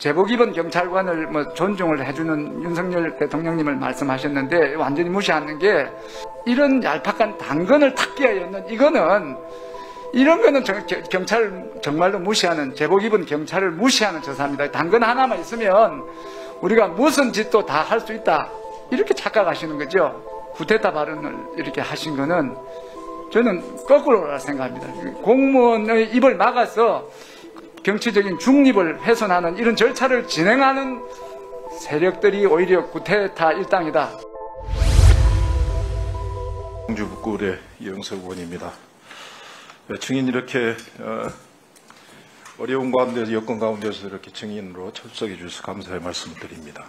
제복 입은 경찰관을 뭐 존중을 해주는 윤석열 대통령님을 말씀하셨는데 완전히 무시하는 게 이런 얄팍한 당근을 탁 끼어있는 이런 거는 경찰 정말로 무시하는 제복 입은 경찰을 무시하는 저사입니다. 당근 하나만 있으면 우리가 무슨 짓도 다 할 수 있다 이렇게 착각하시는 거죠. 쿠데타 발언을 이렇게 하신 거는 저는 거꾸로라 생각합니다. 공무원의 입을 막아서 정치적인 중립을 훼손하는 이런 절차를 진행하는 세력들이 오히려 쿠데타 일당이다. 광주 북구의 이영석 의원입니다. 증인 이렇게 어려운 가운데서 여건 가운데서 이렇게 증인으로 출석해 주셔서 감사의 말씀을 드립니다.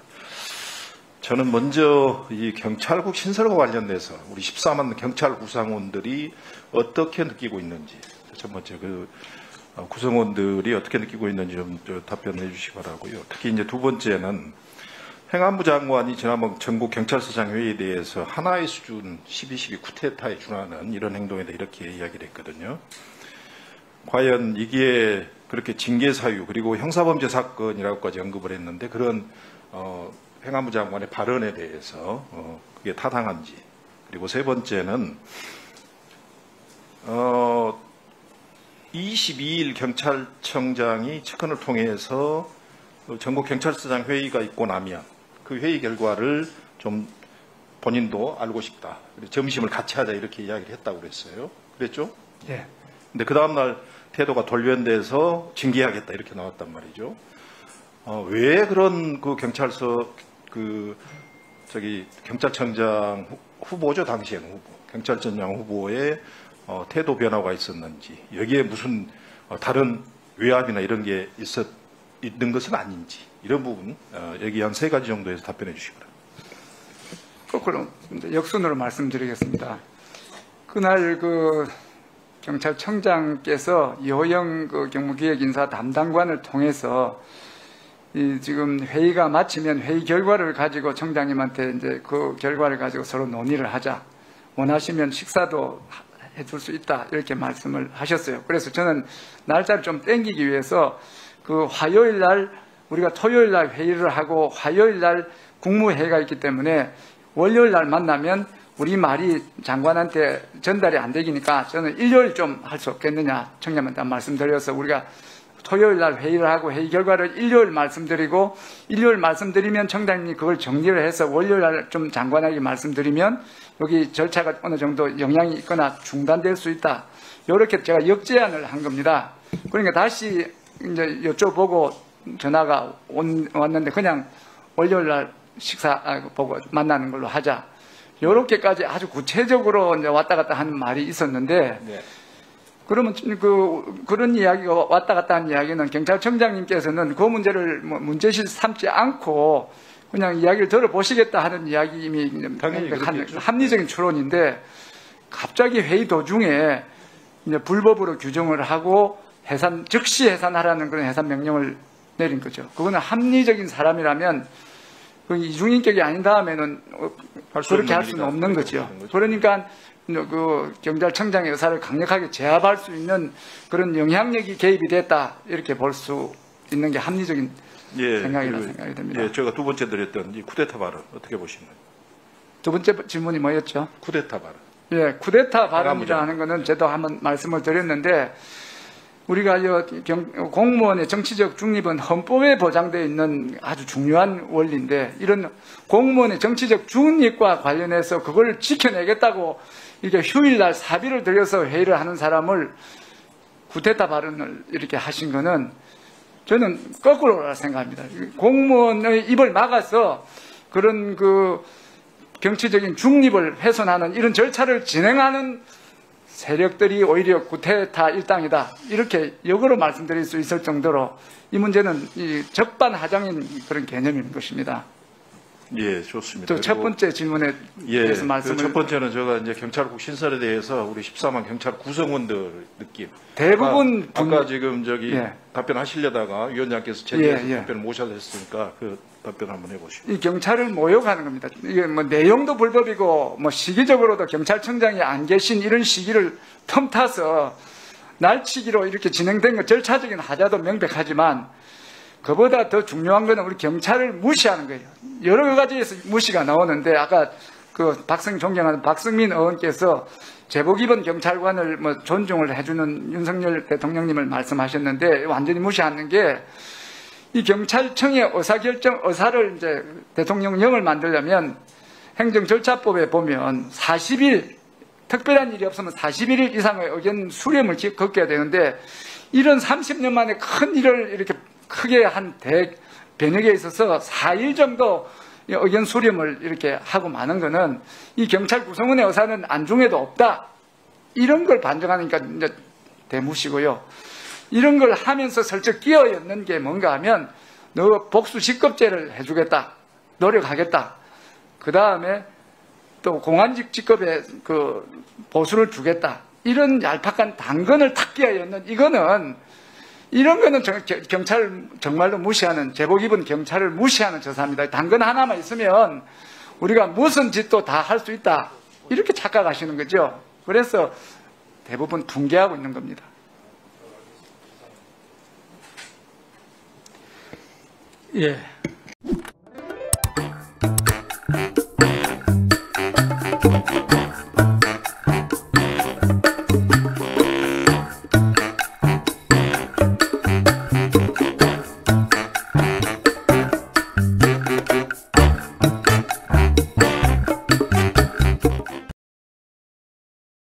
저는 먼저 이 경찰국 신설과 관련돼서 우리 14만 경찰 구성원들이 어떻게 느끼고 있는지 첫 번째 구성원들이 어떻게 느끼고 있는지 좀 답변해 주시기 바라고요. 특히 이제 두 번째는 행안부 장관이 지난번 전국 경찰서장 회의에 대해서 하나의 수준 12.12 쿠데타에 준하는 이런 행동에 대해 이렇게 이야기를 했거든요. 과연 이게 그렇게 징계 사유 그리고 형사범죄 사건이라고까지 언급을 했는데 그런 행안부 장관의 발언에 대해서 그게 타당한지, 그리고 세 번째는 22일 경찰청장이 측근을 통해서 전국 경찰서장 회의가 있고 나면 그 회의 결과를 좀 본인도 알고 싶다. 점심을 같이 하자 이렇게 이야기를 했다고 그랬어요. 그랬죠? 예. 근데 그 다음날 태도가 돌변돼서 징계하겠다 이렇게 나왔단 말이죠. 왜 그런 그 경찰서 경찰청장 후보죠, 당시에는 후보. 경찰청장 후보의 태도 변화가 있었는지, 여기에 무슨 다른 외압이나 이런 게 있는 것은 아닌지, 이런 부분 여기 한 3가지 정도에서 답변해 주시기 바랍니다. 거꾸로 역순으로 말씀드리겠습니다. 그날 경찰청장께서 이호영 경무기획인사 담당관을 통해서 지금 회의가 마치면 회의 결과를 가지고 청장님한테 이제 그 결과를 가지고 서로 논의를 하자. 원하시면 식사도 해줄 수 있다. 이렇게 말씀을 하셨어요. 그래서 저는 날짜를 좀 땡기기 위해서 화요일 날 우리가 토요일 날 회의를 하고 화요일 날 국무회의가 있기 때문에 월요일 날 만나면 우리 말이 장관한테 전달이 안 되기니까 저는 일요일 좀 할 수 없겠느냐 청장님한테 말씀드려서 우리가 토요일 날 회의를 하고 회의 결과를 일요일 말씀드리고 일요일 말씀드리면 청장님이 그걸 정리를 해서 월요일 날 좀 장관에게 말씀드리면 여기 절차가 어느 정도 영향이 있거나 중단될 수 있다. 이렇게 제가 역제안을 한 겁니다. 그러니까 다시 이제 여쭤보고 전화가 왔는데 그냥 월요일 날 식사 보고 만나는 걸로 하자. 이렇게까지 아주 구체적으로 이제 왔다 갔다 하는 말이 있었는데 네. 그러면 그런 이야기가 왔다 갔다 하는 이야기는 경찰청장님께서는 그 문제를 문제실 삼지 않고 그냥 이야기를 들어보시겠다 하는 이야기 이미 합리적인 추론인데 갑자기 회의 도중에 이제 불법으로 규정을 하고 즉시 해산하라는 그런 해산 명령을 내린 거죠. 그거는 합리적인 사람이라면 이중인격이 아닌 다음에는 그렇게 할 수는 없는 거죠. 그러니까 경찰청장의 의사를 강력하게 제압할 수 있는 그런 영향력이 개입이 됐다 이렇게 볼 수 있는 게 합리적인 생각이라고 생각이 됩니다. 예, 제가 두 번째 드렸던 이 쿠데타 발언 어떻게 보시나요? 두 번째 질문이 뭐였죠? 쿠데타 발언. 예, 쿠데타 발언이라는 거는 저도 한번 말씀을 드렸는데 우리가 공무원의 정치적 중립은 헌법에 보장되어 있는 아주 중요한 원리인데 이런 공무원의 정치적 중립과 관련해서 그걸 지켜내겠다고 이렇게 휴일날 사비를 들여서 회의를 하는 사람을 쿠데타 발언을 이렇게 하신 거는 저는 거꾸로라 생각합니다. 공무원의 입을 막아서 그런 정치적인 중립을 훼손하는 이런 절차를 진행하는 세력들이 오히려 쿠데타 일당이다. 이렇게 역으로 말씀드릴 수 있을 정도로 이 문제는 적반하장인 그런 개념인 것입니다. 예, 좋습니다. 또 첫 번째 질문에 대해서 말씀을. 첫 번째는 제가 이제 경찰국 신설에 대해서 우리 14만 경찰 구성원들 느낌. 대부분 아까 지금 답변하시려다가 위원장께서 제대로 답변을 못 하셨으니까 그 답변 한번 해보시죠. 이 경찰을 모욕하는 겁니다. 이게 뭐 내용도 불법이고 뭐 시기적으로도 경찰청장이 안 계신 이런 시기를 틈타서 날치기로 이렇게 진행된 것 절차적인 하자도 명백하지만 그보다 더 중요한 거는 우리 경찰을 무시하는 거예요. 여러 가지에서 무시가 나오는데 아까 그 존경하는 박성민 의원께서 제복 입은 경찰관을 뭐 존중을 해주는 윤석열 대통령님을 말씀하셨는데 완전히 무시하는 게 이 경찰청의 의사를 이제 대통령령을 만들려면 행정절차법에 보면 40일, 특별한 일이 없으면 41일 이상의 의견 수렴을 겪어야 되는데 이런 30년 만에 큰 일을 이렇게 크게 한 변혁에 있어서 4일 정도 의견 수렴을 이렇게 하고 마는 거는 이 경찰 구성원의 의사는 안중에도 없다. 이런 걸 반증하니까 이제 대무시고요. 이런 걸 하면서 슬쩍 끼어있는 게 뭔가 하면 너 복수 직급제를 해주겠다. 노력하겠다. 그 다음에 또 공안직 직급에 그 보수를 주겠다. 이런 얄팍한 당근을 탁 끼어있는 이런 거는 경찰을 정말로 무시하는, 제복 입은 경찰을 무시하는 저사입니다. 당근 하나만 있으면 우리가 무슨 짓도 다 할 수 있다. 이렇게 착각하시는 거죠. 그래서 대부분 붕괴하고 있는 겁니다. 예.